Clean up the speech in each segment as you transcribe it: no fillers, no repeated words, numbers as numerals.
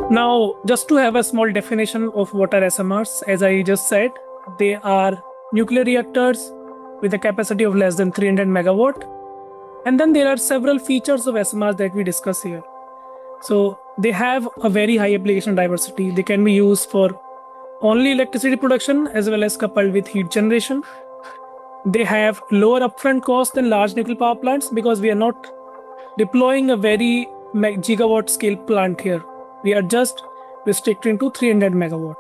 Now, just to have a small definition of what are SMRs, as I just said, they are nuclear reactors with a capacity of less than 300 megawatt. And then there are several features of SMRs that we discuss here. So they have a very high application diversity. They can be used for only electricity production as well as coupled with heat generation. They have lower upfront cost than large nuclear power plants because we are not deploying a very gigawatt scale plant here. We are just restricting to 300 megawatt.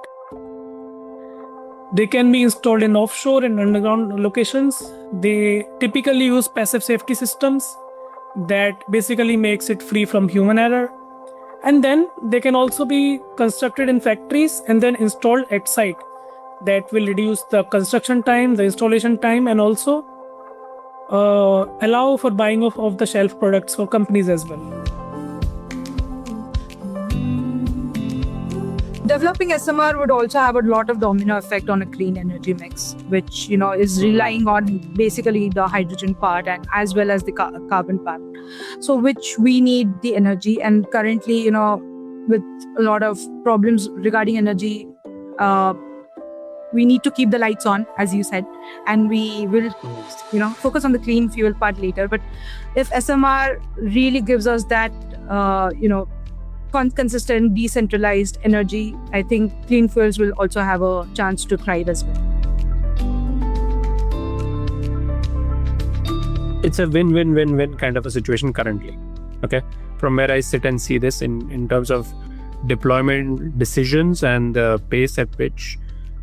They can be installed in offshore and underground locations. They typically use passive safety systems that basically makes it free from human error. And then they can also be constructed in factories and then installed at site. That will reduce the construction time, the installation time, and also allow for buying of off-the-shelf products for companies as well. Developing SMR would also have a lot of domino effect on a clean energy mix, which is relying on basically the hydrogen part and as well as the carbon part. So which we need the energy, and currently with a lot of problems regarding energy, we need to keep the lights on, as you said, and we will focus on the clean fuel part later. But if SMR really gives us that consistent decentralized energy, I think clean fuels will also have a chance to thrive as well. It's a win-win-win-win kind of a situation currently. Okay, from where I sit and see this in terms of deployment decisions and the pace at which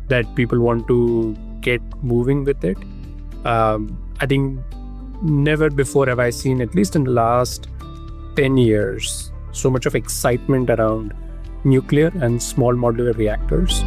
that people want to get moving with it. I think never before have I seen, at least in the last 10 years, so much of excitement around nuclear and small modular reactors.